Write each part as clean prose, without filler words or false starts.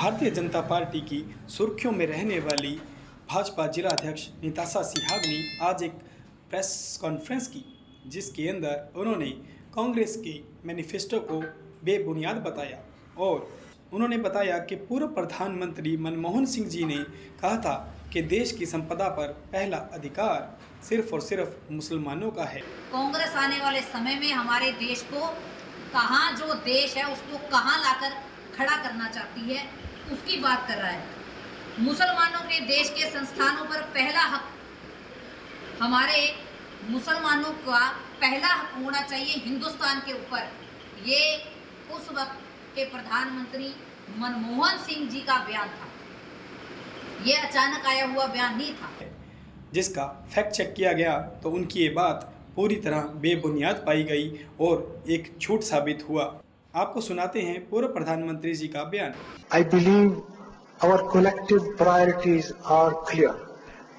Bharatiya Janata party की सुर्खियों में रहने वाली भाजपा जिला अध्यक्ष निताशा सिहाग ने आज एक प्रेस कॉन्फ्रेंस की, जिसके अंदर उन्होंने कांग्रेस के मैनिफेस्टो को बेबुनियाद बताया और उन्होंने बताया कि पूर्व प्रधानमंत्री मनमोहन सिंह जी ने कहा था कि देश की संपदा पर पहला अधिकार सिर्फ और सिर्फ मुसलमानों का है। कांग्रेस आने वाले समय में हमारे देश को कहाँ, जो देश है उसको कहाँ लाकर खड़ा करना चाहती है, उसकी बात कर रहा है। मुसलमानों के देश के संस्थानों पर पहला हक, हमारे मुसलमानों का पहला हक होना चाहिए हिंदुस्तान के ऊपर। ये उस वक्त के प्रधानमंत्री मनमोहन सिंह जी का बयान था, ये अचानक आया हुआ बयान नहीं था। जिसका फैक्ट चेक किया गया तो उनकी ये बात पूरी तरह बेबुनियाद पाई गई और एक झूठ साबित हुआ। आपको सुनाते हैं पूर्व प्रधानमंत्री जी का बयान। I believe our collective priorities are clear.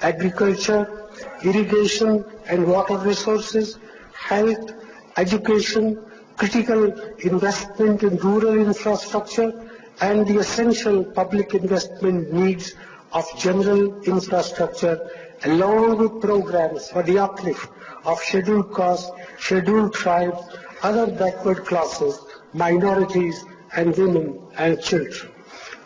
Agriculture, irrigation and water resources, health, education, critical investment in rural infrastructure and the essential public investment needs of general infrastructure, along with programs for the uplift of scheduled castes, scheduled tribes, other backward classes, minorities and women and children.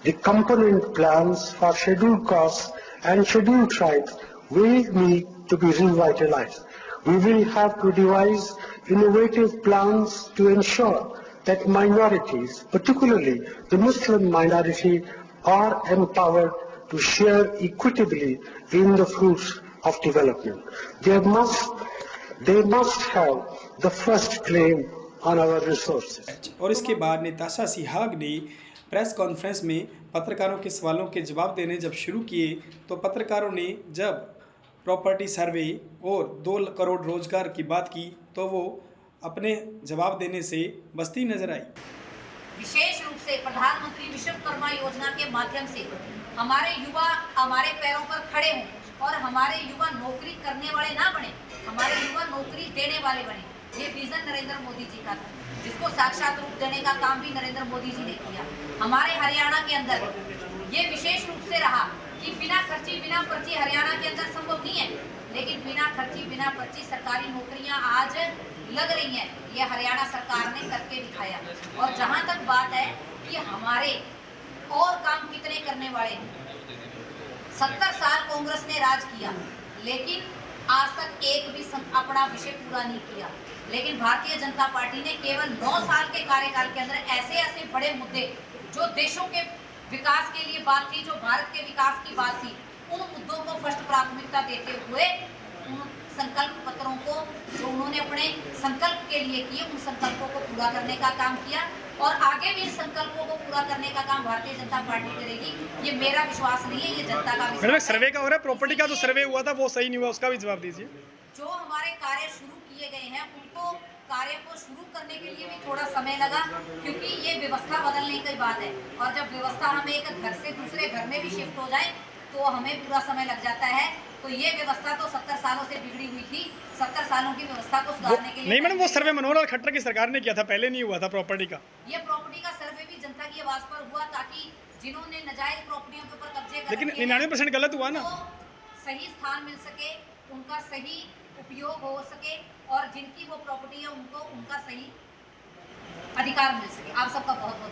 The component plans for scheduled castes and scheduled tribes will need to be revitalized. We will have to devise innovative plans to ensure that minorities, particularly the Muslim minority, are empowered to share equitably in the fruits of development. They must have the first claim on our resources. और इसके बाद निताशा सिहाग ने press conference में पत्रकारों के सवालों के जवाब देने जब शुरू किए तो पत्रकारों ने जब प्रॉपर्टी सर्वे और 2 करोड़ रोजगार की बात की तो वो अपने जवाब देने से बचती नजर आई। विशेष रूप से प्रधानमंत्री विश्वकर्मा योजना के माध्यम से हमारे युवा हमारे पैरों पर खड़े हों और हमारे युवा नौकरी करने वाले ना बने, हमारे युवा नौकरी देने वाले बने। ये विजन नरेंद्र मोदी जी का था, जिसको साक्षात रूप देने का काम भी नरेंद्र मोदी जी ने किया। हमारे हरियाणा के अंदर ये विशेष रूप से रहा कि बिना खर्ची बिना पर्ची हरियाणा के अंदर संभव नहीं है, लेकिन बिना खर्ची बिना पर्ची सरकारी नौकरियां आज लग रही हैं। ये हरियाणा सरकार ने करके दिखाया। और जहां तक बात है कि हमारे और काम कितने करने वाले हैं, 70 साल कांग्रेस ने राज किया, लेकिन आज तक एक भी अपना विषय पूरा नहीं किया। लेकिन भारतीय जनता पार्टी ने केवल 9 साल के कार्यकाल के अंदर ऐसे ऐसे बड़े मुद्दे जो देशों के विकास के लिए बात थी, जो भारत के विकास की बात थी, उन मुद्दों को फर्स्ट प्राथमिकता देते हुए उन संकल्प पत्रों को जो उन्होंने अपने संकल्प के लिए किए, उन संकल्पों को पूरा करने का काम किया और आगे भी इन संकल्पों को पूरा करने का काम भारतीय जनता पार्टी करेगी। ये मेरा विश्वास नहीं है, ये जनता का विश्वास है। सर्वे का हो रहा है, प्रॉपर्टी का जो सर्वे हुआ था वो सही नहीं हुआ, उसका भी जवाब दीजिए। जो हमारे कार्य शुरू किए गए हैं उनको कार्य को शुरू करने के लिए भी थोड़ा समय लगा, क्योंकि ये व्यवस्था बदलने की बात है और जब व्यवस्था हमें एक घर से दूसरे घर में भी शिफ्ट हो जाए तो हमें पूरा समय लग जाता है। तो ये व्यवस्था तो 70 सालों से बिगड़ी हुई थी। 70 सालों की व्यवस्था को सुधारने के लिए नहीं मैडम, वो सर्वे मनोहर लाल खट्टर की सरकार ने किया था, पहले नहीं हुआ था प्रॉपर्टी का। ये प्रॉपर्टी का सर्वे भी जनता की आवाज पर हुआ ताकि जिन्होंने नाजायज प्रॉपर्टियों के ऊपर कब्जे कर, लेकिन 99% गलत हुआ ना, सही स्थान मिल सके, उनका सही उपयोग हो सके और जिनकी वो प्रॉपर्टी है उनको उनका सही अधिकार मिल सके। आप सबका बहुत बहुत